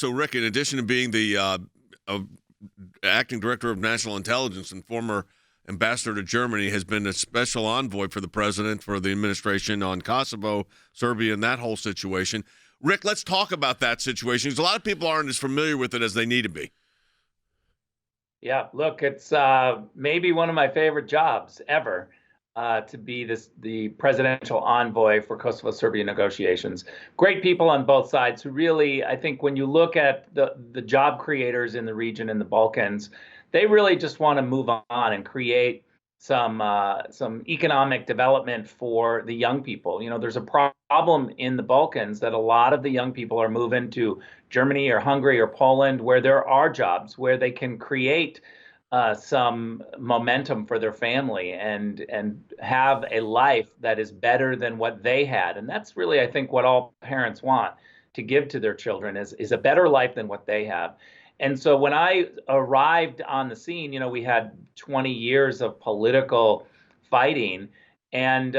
also, Rick, in addition to being the uh, acting director of national intelligence and former ambassador to Germany, has been a special envoy for the president, for the administration on Kosovo, Serbia, and that whole situation. Rick, let's talk about that situation, because a lot of people aren't as familiar with it as they need to be. Yeah, look, it's maybe one of my favorite jobs ever, to be the presidential envoy for Kosovo-Serbia negotiations. Great people on both sides who really, I think, when you look at the job creators in the region in the Balkans, they really just want to move on and create some economic development for the young people. You know, there's a problem in the Balkans that a lot of the young people are moving to Germany or Hungary or Poland, where there are jobs where they can create some momentum for their family and have a life that is better than what they had. And that's really, I think, what all parents want to give to their children is a better life than what they have. And so when I arrived on the scene, you know, we had 20 years of political fighting. And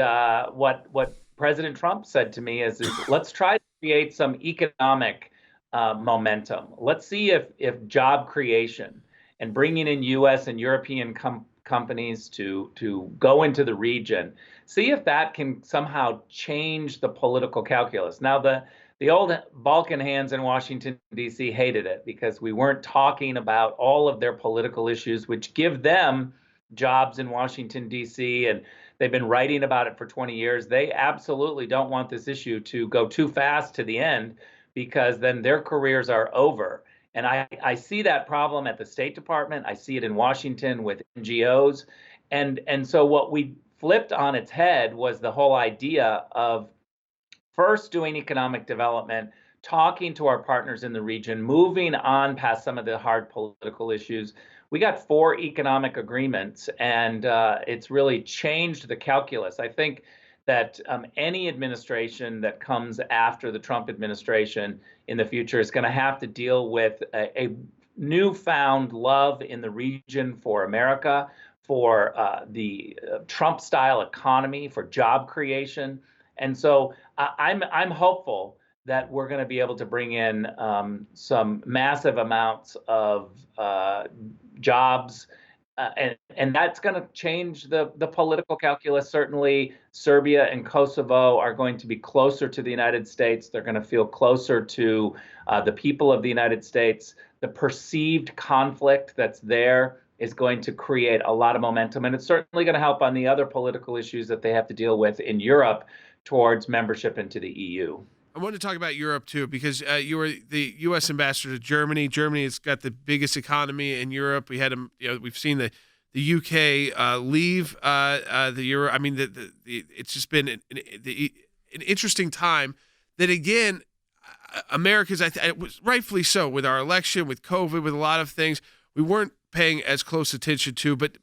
what President Trump said to me is let's try to create some economic momentum. Let's see if job creation and bringing in U.S. and European companies to go into the region, see if that can somehow change the political calculus. Now, the old Balkan hands in Washington, D.C. hated it because we weren't talking about all of their political issues, which give them jobs in Washington, D.C., and they've been writing about it for 20 years. They absolutely don't want this issue to go too fast to the end, because then their careers are over. And I see that problem at the State Department. I see it in Washington with NGOs. And so what we flipped on its head was the whole idea of first doing economic development, talking to our partners in the region, moving on past some of the hard political issues. We got 4 economic agreements, and it's really changed the calculus. I think that any administration that comes after the Trump administration in the future is going to have to deal with a newfound love in the region for America, for the Trump-style economy, for job creation. And so I'm hopeful that we're going to be able to bring in some massive amounts of jobs, and that's going to change the political calculus. Certainly, Serbia and Kosovo are going to be closer to the United States. They're going to feel closer to the people of the United States. The perceived conflict that's there is going to create a lot of momentum, and it's certainly going to help on the other political issues that they have to deal with in Europe towards membership into the EU. I want to talk about Europe too, because you were the U.S. ambassador to Germany. Germany has got the biggest economy in Europe. We had we've seen the UK leave the Euro. I mean, it's just been an interesting time. That again, America's it was rightfully so with our election, with COVID, with a lot of things we weren't paying as close attention to. But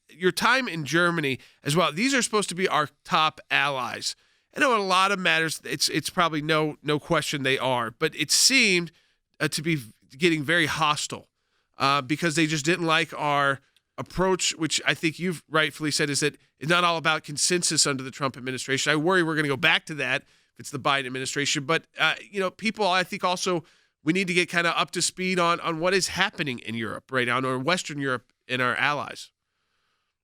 your time in Germany as well. These are supposed to be our top allies. I know in a lot of matters, it's probably no question they are, but it seemed to be getting very hostile because they just didn't like our approach, which I think you've rightfully said is that it's not all about consensus under the Trump administration. I worry we're going to go back to that if it's the Biden administration. But people, I think also we need to get kind of up to speed on what is happening in Europe right now, or Western Europe and our allies.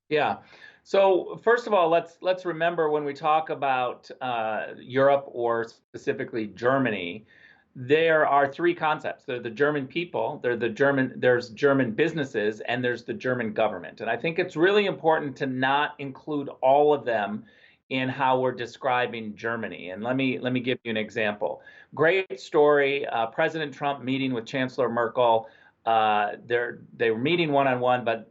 Yeah. So first of all, let's remember when we talk about Europe, or specifically Germany, there are 3 concepts. They're the German people, there's German businesses, and there's the German government. And I think it's really important to not include all of them in how we're describing Germany. And let me give you an example. Great story. President Trump meeting with Chancellor Merkel. They were meeting one-on-one, but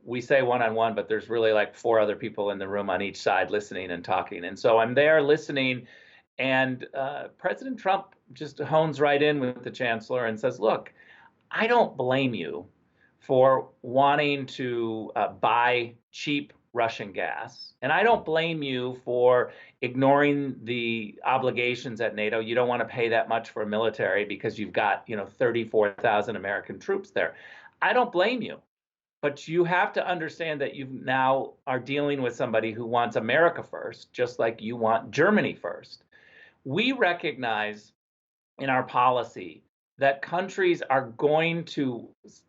we say one-on-one, but there's really like 4 other people in the room on each side listening and talking. And so I'm there listening, and President Trump just hones right in with the chancellor and says, look, I don't blame you for wanting to buy cheap Russian gas. And I don't blame you for ignoring the obligations at NATO. You don't want to pay that much for a military because you've got, 34,000 American troops there. I don't blame you. But you have to understand that you now are dealing with somebody who wants America first, just like you want Germany first. We recognize in our policy that countries are going to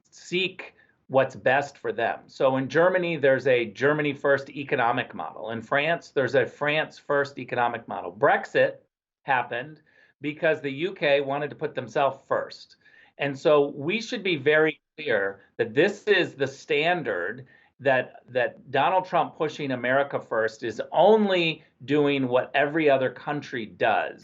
seek what's best for them. So in Germany, there's a Germany first economic model. In France, there's a France first economic model. Brexit happened because the UK wanted to put themselves first. And so we should be very clear that this is the standard, that Donald Trump pushing America first is only doing what every other country does.